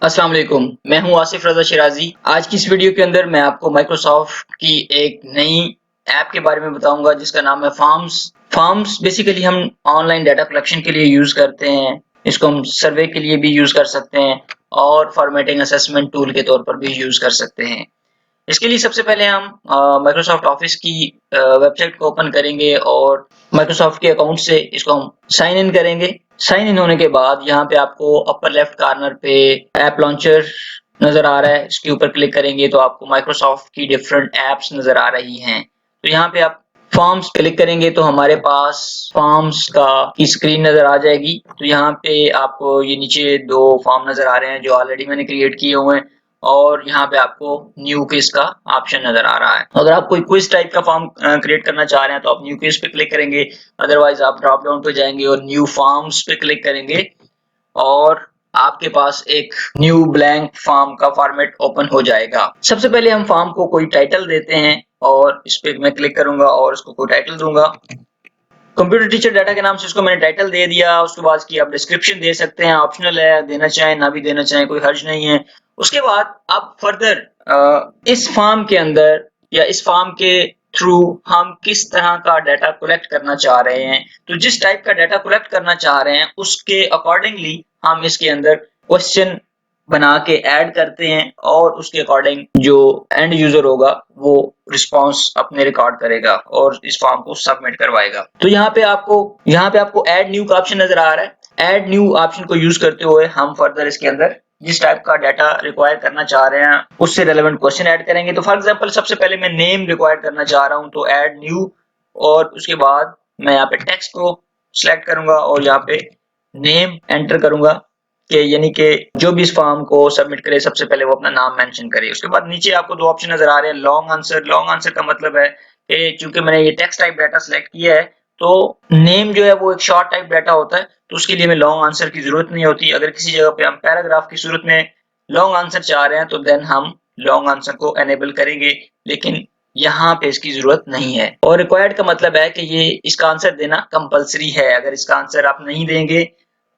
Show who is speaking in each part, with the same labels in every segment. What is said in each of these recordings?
Speaker 1: अस्सलाम वालेकुम, मैं हूँ आसिफ रज़ा शिराज़ी। आज की इस वीडियो के अंदर मैं आपको माइक्रोसॉफ्ट की एक नई ऐप के बारे में बताऊँगा जिसका नाम है फ़ॉर्म्स। फ़ॉर्म्स बेसिकली हम ऑनलाइन डाटा कलेक्शन के लिए यूज़ करते हैं। इसको हम सर्वे के लिए भी यूज़ कर सकते हैं और फॉर्मेटिंग असेसमेंट टूल के तौर पर भी यूज़ कर सकते हैं। इसके लिए सबसे पहले हम माइक्रोसॉफ्ट ऑफिस की वेबसाइट को ओपन करेंगे और माइक्रोसॉफ्ट के अकाउंट से इसको हम साइन इन करेंगे। साइन इन होने के बाद यहाँ पे आपको अपर लेफ्ट कॉर्नर पे ऐप लॉन्चर नजर आ रहा है। इसके ऊपर क्लिक करेंगे तो आपको माइक्रोसॉफ्ट की डिफरेंट ऐप्स नजर आ रही हैं। तो यहाँ पे आप फॉर्म्स क्लिक करेंगे तो हमारे पास फॉर्म्स का की स्क्रीन नजर आ जाएगी। तो यहाँ पे आपको ये नीचे दो फॉर्म नजर आ रहे हैं जो ऑलरेडी मैंने क्रिएट किए हुए हैं और यहाँ पे आपको न्यू क्विज का ऑप्शन नजर आ रहा है। अगर आप कोई क्विज टाइप का फॉर्म क्रिएट करना चाह रहे हैं तो आप न्यू क्विज पे क्लिक करेंगे, अदरवाइज आप ड्रॉप डाउन पे जाएंगे और न्यू फॉर्म्स पे क्लिक करेंगे और आपके पास एक न्यू ब्लैंक फॉर्म का फॉर्मेट ओपन हो जाएगा। सबसे पहले हम फॉर्म को कोई टाइटल देते हैं और इस पे मैं क्लिक करूंगा और इसको कोई टाइटल दूंगा। कंप्यूटर टीचर डाटा के नाम से इसको मैंने टाइटल दे दिया। उसके बाद इसकी आप डिस्क्रिप्शन दे सकते हैं, ऑप्शनल है, देना चाहें ना भी देना चाहें कोई हर्ज नहीं है। उसके बाद आप फर्दर इस फॉर्म के अंदर या इस फॉर्म के थ्रू हम किस तरह का डाटा कलेक्ट करना चाह रहे हैं, तो जिस टाइप का डाटा कलेक्ट करना चाह रहे हैं उसके अकॉर्डिंगली हम इसके अंदर क्वेश्चन बना के ऐड करते हैं और उसके अकॉर्डिंग जो एंड यूजर होगा वो रिस्पांस अपने रिकॉर्ड करेगा और इस फॉर्म को सबमिट करवाएगा। तो यहाँ पे आपको ऐड न्यू का ऑप्शन नजर आ रहा है। ऐड न्यू ऑप्शन को यूज करते हुए हम फर्दर इसके अंदर जिस टाइप का डाटा रिक्वायर करना चाह रहे हैं उससे रेलेवेंट क्वेश्चन ऐड करेंगे। तो फॉर एग्जांपल सबसे पहले मैं नेम रिक्वायर करना चाह रहा हूं तो ऐड न्यू और उसके बाद मैं यहाँ पे टेक्स्ट को सिलेक्ट करूंगा और यहाँ पे नेम एंटर करूंगा कि यानी कि जो भी इस फॉर्म को सबमिट करे सबसे पहले वो अपना नाम मेंशन करे। उसके बाद नीचे आपको दो ऑप्शन नजर आ रहे हैं, लॉन्ग आंसर। लॉन्ग आंसर का मतलब है कि चूंकि मैंने ये टेक्स्ट टाइप डाटा सिलेक्ट किया है तो नेम जो है वो एक शॉर्ट टाइप डाटा होता है, तो उसके लिए हमें लॉन्ग आंसर की जरूरत नहीं होती। अगर किसी जगह पे हम पैराग्राफ की सूरत में लॉन्ग आंसर चाह रहे हैं तो देन हम लॉन्ग आंसर को एनेबल करेंगे, लेकिन यहाँ पे इसकी जरूरत नहीं है। और रिक्वायर्ड का मतलब है कि ये इसका आंसर देना कंपलसरी है। अगर इसका आंसर आप नहीं देंगे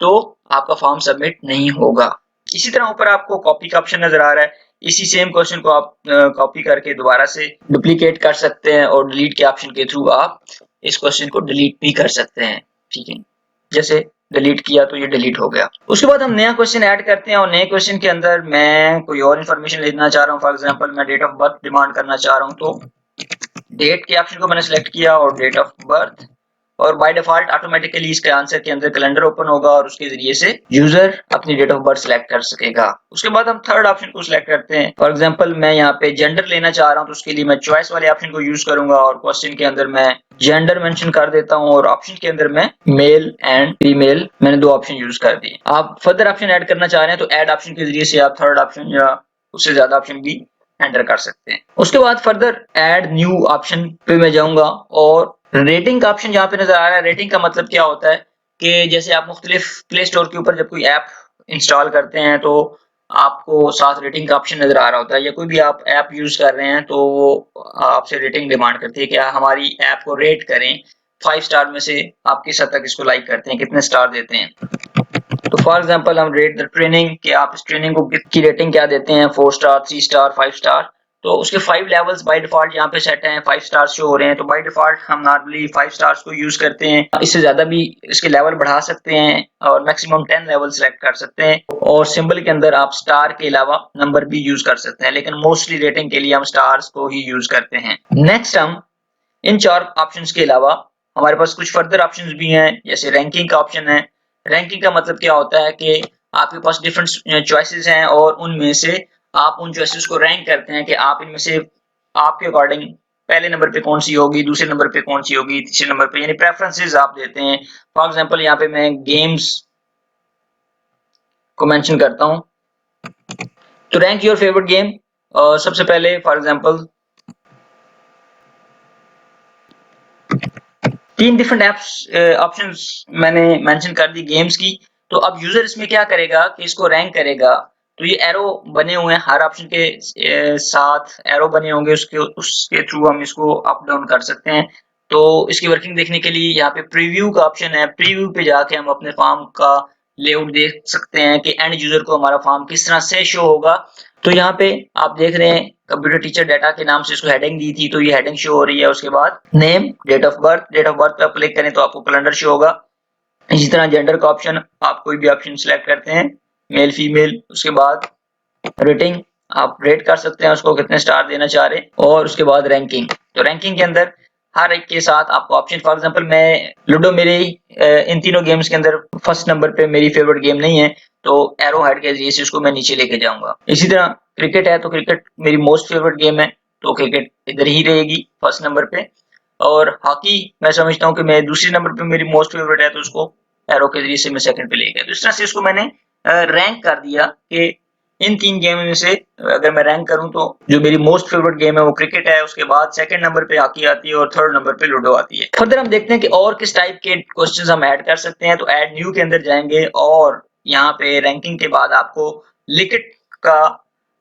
Speaker 1: तो आपका फॉर्म सबमिट नहीं होगा। इसी तरह ऊपर आपको कॉपी का ऑप्शन नजर आ रहा है। इसी सेम क्वेश्चन को आप कॉपी करके दोबारा से डुप्लीकेट कर सकते हैं और डिलीट के ऑप्शन के थ्रू आप इस क्वेश्चन को डिलीट भी कर सकते हैं। ठीक है, जैसे डिलीट किया तो ये डिलीट हो गया। उसके बाद हम नया क्वेश्चन ऐड करते हैं और नए क्वेश्चन के अंदर मैं कोई और इन्फॉर्मेशन लेना चाह रहा हूँ। फॉर एग्जांपल मैं डेट ऑफ बर्थ डिमांड करना चाह रहा हूँ तो डेट के ऑप्शन को मैंने सेलेक्ट किया और डेट ऑफ बर्थ, और बाय डिफॉल्ट ऑटोमेटिकली इसके आंसर के अंदर कैलेंडर ओपन होगा और उसके जरिए से यूजर अपनी डेट ऑफ बर्थ सिलेक्ट कर सकेगा। उसके बाद हम थर्ड ऑप्शन को सिलेक्ट करते हैं। फॉर एग्जांपल मैं यहाँ पे जेंडर लेना चाह रहा हूँ तो उसके लिए मैं चॉइस वाले ऑप्शन को यूज करूंगा और क्वेश्चन के अंदर मैं जेंडर मेंशन कर देता हूँ और ऑप्शन के अंदर मैं मेल एंड फीमेल मैंने दो ऑप्शन यूज कर दिए। आप फर्दर ऑप्शन ऐड करना चाह रहे हैं तो ऐड ऑप्शन के जरिए से आप थर्ड ऑप्शन या उससे ज्यादा ऑप्शन भी एंटर कर सकते हैं। उसके बाद फर्दर ऐड न्यू ऑप्शन पे मैं जाऊंगा और रेटिंग का ऑप्शन यहाँ पे नजर आ रहा है। रेटिंग का मतलब क्या होता है कि जैसे आप मुख्तलिफ प्ले स्टोर के ऊपर जब कोई ऐप इंस्टॉल करते हैं तो आपको साथ रेटिंग का ऑप्शन नजर आ रहा होता है, या कोई भी आप ऐप यूज कर रहे हैं तो वो आपसे रेटिंग डिमांड करती है कि हमारी ऐप को रेट करें। 5 स्टार में से आप किस हद तक इसको लाइक करते हैं, कितने स्टार देते हैं। तो फॉर एग्जांपल हम रेट द ट्रेनिंग कि आप इस ट्रेनिंग को की रेटिंग क्या देते हैं, 4 स्टार, 3 स्टार, 5 स्टार। तो उसके 5 लेवल्स बाय डिफॉल्ट यहाँ पे सेट हैं, 5 स्टार शो हो रहे हैं तो बाय डिफॉल्ट हम नॉर्मली 5 स्टार्स को यूज करते हैं। इससे ज्यादा भी इसके लेवल बढ़ा सकते हैं और मैक्सिमम 10 लेवल सेलेक्ट कर सकते हैं और सिंबल के अंदर आप स्टार के अलावा नंबर भी यूज कर सकते हैं, लेकिन मोस्टली रेटिंग के लिए हम स्टार्स को ही यूज करते हैं। नेक्स्ट हम इन 4 ऑप्शंस के अलावा हमारे पास कुछ फर्दर ऑप्शंस भी हैं, जैसे रैंकिंग का ऑप्शन है। रैंकिंग का मतलब क्या होता है कि आपके पास डिफरेंट चॉइसेस हैं और उनमें से आप उन चॉइसेस को रैंक करते हैं कि आप इनमें से आपके अकॉर्डिंग पहले नंबर पे कौन सी होगी, दूसरे नंबर पे कौन सी होगी, तीसरे नंबर पे, यानी प्रेफरेंसेस आप देते हैं। फॉर एग्जांपल यहाँ पे मैं गेम्स को मेंशन करता हूँ। तो रैंक योर फेवरेट गेम, सबसे पहले for example 3 different apps options मैंने मेंशन कर दी गेम्स की। तो अब यूजर इसमें क्या करेगा कि इसको रैंक करेगा। तो ये एरो बने हुए हैं, हर ऑप्शन के साथ एरो बने होंगे, उसके थ्रू हम इसको अप डाउन कर सकते हैं। तो इसकी वर्किंग देखने के लिए यहाँ पे प्रीव्यू का ऑप्शन है। प्रीव्यू पे जाके हम अपने फॉर्म का लेआउट देख सकते हैं कि एंड यूजर को हमारा फॉर्म किस तरह से शो होगा। तो यहाँ पे आप देख रहे हैं कंप्यूटर टीचर डाटा के नाम से इसको हेडिंग दी थी, तो ये हेडिंग शो हो रही है। उसके बाद नेम, डेट ऑफ बर्थ पे आप क्लिक करें तो आपको कैलेंडर शो होगा। इसी तरह जेंडर का ऑप्शन, आप कोई भी ऑप्शन सिलेक्ट करते हैं, मेल फीमेल। उसके बाद रेटिंग, आप रेट कर सकते हैं उसको कितने स्टार देना चाह रहे हैं। और उसके बाद रैंकिंग, तो रैंकिंग के अंदर हर एक के साथ आपको ऑप्शन, फॉर एग्जांपल मैं लूडो, मेरे इन तीनों गेम्स के अंदर फर्स्ट नंबर पे मेरी फेवरेट गेम नहीं है, तो एरो हेड के जरिए से उसको मैं नीचे लेके जाऊंगा। इसी तरह क्रिकेट है तो क्रिकेट मेरी मोस्ट फेवरेट गेम है, तो क्रिकेट इधर ही रहेगी फर्स्ट नंबर पे। और हॉकी मैं समझता हूँ कि मैं दूसरे नंबर पे मेरी मोस्ट फेवरेट है, तो उसको एरो के जरिए से मैं सेकंड पे ले गया। तो इस तरह से इसको मैंने रैंक कर दिया कि इन तीन गेम में से अगर मैं रैंक करूं तो जो मेरी मोस्ट फेवरेट गेम है वो क्रिकेट है, उसके बाद सेकंड नंबर पे हॉकी आती है और थर्ड नंबर पे लूडो आती है। फर्दर हम देखते हैं कि और किस टाइप के क्वेश्चंस हम ऐड कर सकते हैं। तो ऐड न्यू के अंदर जाएंगे और यहाँ पे रैंकिंग के बाद आपको लिकट का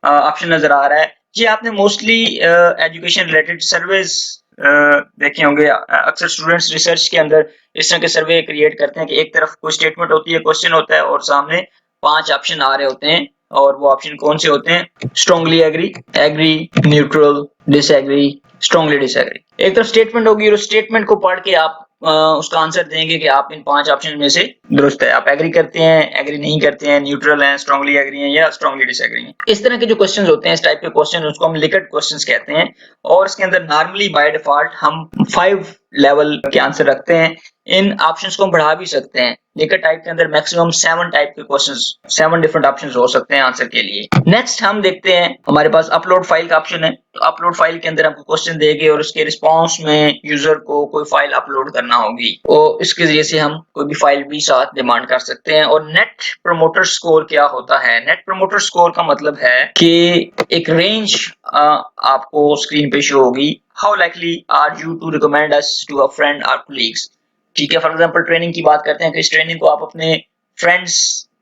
Speaker 1: ऑप्शन नजर आ रहा है। ये आपने मोस्टली एजुकेशन रिलेटेड सर्वेज देखे होंगे। अक्सर स्टूडेंट्स रिसर्च के अंदर इस तरह के सर्वे क्रिएट करते हैं कि एक तरफ कोई स्टेटमेंट होती है, क्वेश्चन होता है और सामने 5 ऑप्शन आ रहे होते हैं। और वो ऑप्शन कौन से होते हैं? Strongly agree, agree, neutral, disagree, strongly disagree. एक तरफ स्टेटमेंट होगी और उस स्टेटमेंट को पढ़ के आप उसका आंसर देंगे कि आप इन 5 ऑप्शन में से दुरुस्त है, आप एग्री करते हैं, एग्री नहीं करते हैं, न्यूट्रल हैं, स्ट्रांगली एग्री हैं या स्ट्रांगली डिसएग्री हैं। इस तरह के जो क्वेश्चंस होते हैं, इस टाइप के क्वेश्चन, उसको हम लिकट क्वेश्चंस कहते हैं। और इसके अंदर नॉर्मली बाय डिफॉल्ट हम 5 लेवल के आंसर रखते हैं। इन ऑप्शंस को हम बढ़ा भी सकते हैं। लिकट टाइप के अंदर मैक्सिमम 7 टाइप के क्वेश्चंस, 7 डिफरेंट ऑप्शंस हो सकते हैं आंसर के लिए। नेक्स्ट हम देखते हैं, हमारे पास अपलोड फाइल का ऑप्शन है। तो अपलोड फाइल के अंदर हमको क्वेश्चन देंगे और उसके रिस्पांस में यूजर को कोई फाइल अपलोड करना होगी, और इसके जरिए से हम कोई भी फाइल भी साथ डिमांड कर सकते हैं। और नेट प्रमोटर स्कोर क्या होता है? नेट प्रमोटर स्कोर का मतलब है कि एक रेंज आपको स्क्रीन पे शो होगी। How likely are you to recommend us to a friend और कोलीग्स। ठीक है, फॉर एग्जांपल ट्रेनिंग की बात करते हैं कि इस ट्रेनिंग को आप अपने फ्रेंड्स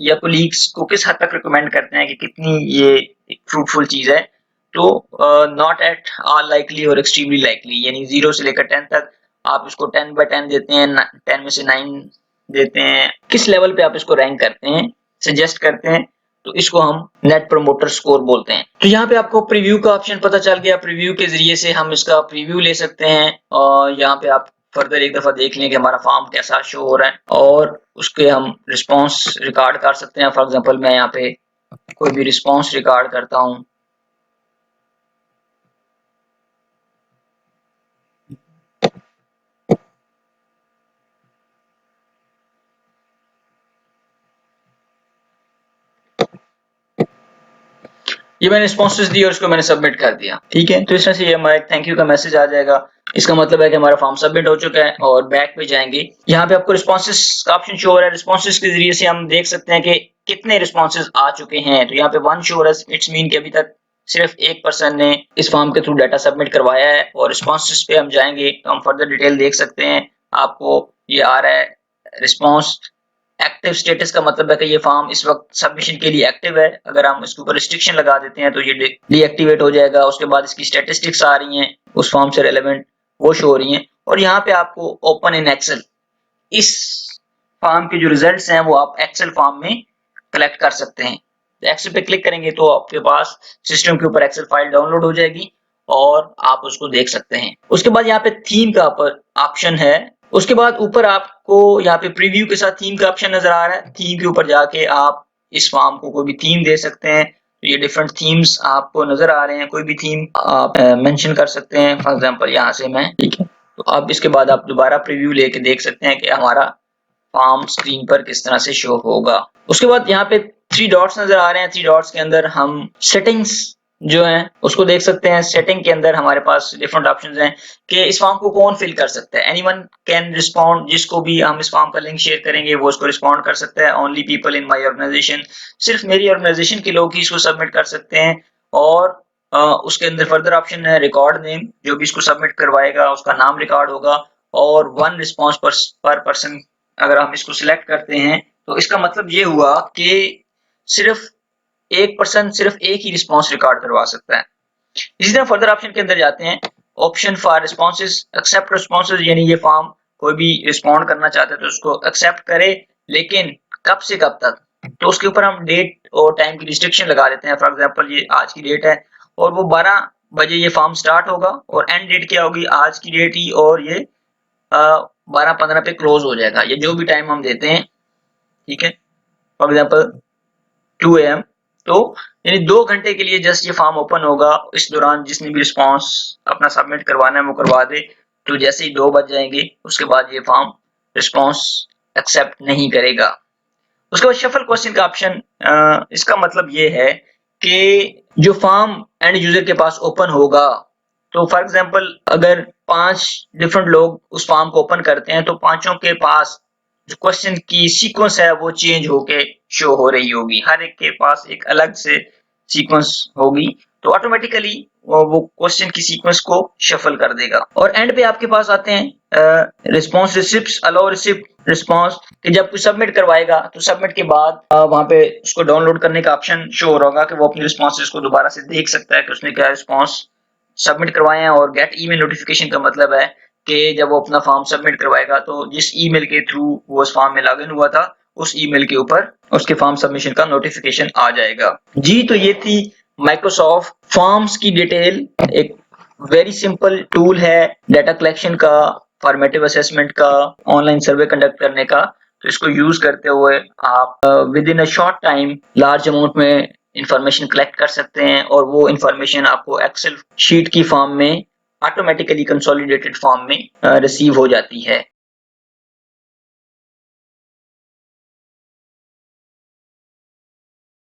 Speaker 1: या कोलीग्स को किस हद तक रिकमेंड करते हैं कि कितनी ये फ्रूटफुल चीज है। तो नॉट एट ऑल लाइकली और एक्सट्रीमली लाइकली, यानी 0 से लेकर 10 तक आप इसको 10/10 देते हैं, 10 में से 9 देते हैं, किस लेवल पे आप इसको रैंक करते हैं, सजेस्ट करते हैं, तो इसको हम नेट प्रमोटर स्कोर बोलते हैं। तो यहाँ पे आपको प्रीव्यू का ऑप्शन पता चल गया। प्रीव्यू के जरिए से हम इसका प्रीव्यू ले सकते हैं और यहाँ पे आप फर्दर एक दफा देख लें कि हमारा फॉर्म कैसा शो हो रहा है और उसके हम रिस्पॉन्स रिकॉर्ड कर सकते हैं। फॉर एग्जांपल मैं यहाँ पे कोई भी रिस्पॉन्स रिकॉर्ड करता हूँ। ये मैंने रिस्पॉन्सेज दी और इसको मैंने सबमिट कर दिया। ठीक है, तो इस तरह से ये हमारा एक थैंक यू का मैसेज आ जाएगा। इसका मतलब है कि हमारा फॉर्म सबमिट हो चुका है। और बैक पे जाएंगे, यहाँ पे आपको रिस्पॉन्सेज का ऑप्शन शो हो रहा है। रिस्पॉन्सेज के जरिए से हम देख सकते हैं कि कितने रिस्पॉन्सेज आ चुके हैं। तो यहाँ पे 1 शो हो रहा है, इट्स मीन कि अभी तक सिर्फ एक पर्सन ने इस फॉर्म के थ्रू डाटा सबमिट करवाया है। और रिस्पॉन्सेज पे हम जाएंगे तो हम फर्दर डिटेल देख सकते हैं। आपको ये आ रहा है रिस्पॉन्स एक्टिव स्टेटस का मतलब है कि ये फॉर्म इस वक्त सबमिशन के लिए एक्टिव है। अगर हम इसके ऊपर रिस्ट्रिक्शन लगा देते हैं तो ये डीएक्टिवेट हो जाएगा। उसके बाद इसकी स्टैटिस्टिक्स आ रही हैं उस फॉर्म से रिलेवेंट, वो शो हो रही हैं। और यहाँ पे आपको ओपन इन एक्सेल, इस फॉर्म के जो रिजल्ट्स हैं वो आप एक्सेल फॉर्म में कलेक्ट कर सकते हैं। एक्सेल पे क्लिक करेंगे तो आपके पास सिस्टम के ऊपर एक्सेल फाइल डाउनलोड हो जाएगी और आप उसको देख सकते हैं। उसके बाद यहाँ पे थीम का ऑप्शन है। उसके बाद ऊपर आपको यहाँ पे प्रीव्यू के साथ थीम का ऑप्शन नजर आ रहा है। थीम के ऊपर जाके आप इस फॉर्म को कोई भी थीम दे सकते हैं। तो ये डिफरेंट थीम्स आपको नजर आ रहे हैं, कोई भी थीम आप मेंशन कर सकते हैं। फॉर एग्जांपल यहाँ से मैं, ठीक है, तो अब इसके बाद आप दोबारा प्रीव्यू लेके देख सकते हैं कि हमारा फॉर्म स्क्रीन पर किस तरह से शो होगा। उसके बाद यहाँ पे 3 डॉट्स नजर आ रहे हैं। 3 डॉट्स के अंदर हम सेटिंग्स जो है उसको देख सकते हैं। सेटिंग के अंदर हमारे पास डिफरेंट ऑप्शंस हैं कि इस फॉर्म को कौन फिल कर सकता है। एनीवन कैन रिस्पॉन्ड, जिसको भी हम इस फॉर्म का लिंक शेयर करेंगे वो इसको रिस्पॉन्ड कर सकता है। Only people in my organisation, सिर्फ मेरी ऑर्गेनाइजेशन के लोग ही इसको सबमिट कर सकते हैं। और उसके अंदर फर्दर ऑप्शन है रिकॉर्ड नेम, जो भी इसको सबमिट करवाएगा उसका नाम रिकॉर्ड होगा। और 1 रिस्पॉन्स पर पर्सन अगर हम इसको सिलेक्ट करते हैं तो इसका मतलब ये हुआ कि सिर्फ एक पर्सन सिर्फ एक ही रिस्पॉन्स रिकॉर्ड करवा सकता है। इसी तरह फर्दर ऑप्शन के अंदर जाते हैं, option for responses, accept responses, यानी ये फॉर्म कोई भी रिस्पॉन्ड करना चाहता है तो उसको एक्सेप्ट करे, लेकिन कब से कब तक, तो उसके ऊपर हम डेट और टाइम की रिस्ट्रिक्शन लगा देते हैं। फॉर एग्जांपल ये आज की डेट है और वो 12 बजे ये फॉर्म स्टार्ट होगा और एंड डेट क्या होगी, आज की डेट ही, और ये 12:15 पे क्लोज हो जाएगा। ये जो भी टाइम हम देते हैं, ठीक है, फॉर एग्जांपल 2 AM, तो यानी 2 घंटे के लिए जस्ट ये फॉर्म ओपन होगा। इस दौरान जिसने भी रिस्पॉन्स अपना सबमिट करवाना है वो करवा दे। तो जैसे ही 2 बज जाएंगे उसके बाद ये फॉर्म रिस्पॉन्स एक्सेप्ट नहीं करेगा। उसके बाद शफल क्वेश्चन का ऑप्शन, इसका मतलब ये है कि जो फॉर्म एंड यूजर के पास ओपन होगा, तो फॉर एग्जांपल अगर 5 डिफरेंट लोग उस फॉर्म को ओपन करते हैं तो पांचों के पास जो क्वेश्चन की सीक्वेंस है वो चेंज होके शो हो रही होगी। हर एक के पास एक अलग से सीक्वेंस होगी, तो ऑटोमेटिकली वो क्वेश्चन की सीक्वेंस को शफल कर देगा। और एंड पे आपके पास आते हैं response receipts, allow receipt response, कि जब कोई सबमिट करवाएगा तो सबमिट के बाद वहां पे उसको डाउनलोड करने का ऑप्शन शो हो रहा होगा कि वो अपनी रिस्पॉन्सेज को दोबारा से देख सकता है कि उसने क्या रिस्पॉन्स सबमिट करवाए हैं। और गेट ईमेल नोटिफिकेशन का मतलब है कि जब वो अपना फॉर्म सबमिट करवाएगा तो जिस ईमेल के थ्रू वो उस फॉर्म में लॉगिन हुआ था उस ईमेल के ऊपर उसके फॉर्म सबमिशन का नोटिफिकेशन आ जाएगा। जी, तो ये थी माइक्रोसॉफ्ट फॉर्म्स की डिटेल। एक वेरी सिंपल टूल है डाटा कलेक्शन का, फॉर्मेटिव असेसमेंट का, ऑनलाइन सर्वे कंडक्ट करने का। तो इसको यूज करते हुए आप with in a short time large amount में इंफॉर्मेशन कलेक्ट कर सकते हैं और वो इंफॉर्मेशन आपको एक्सेल शीट की फॉर्म में ऑटोमेटिकली कंसोलिडेटेड फॉर्म में रिसीव हो जाती है।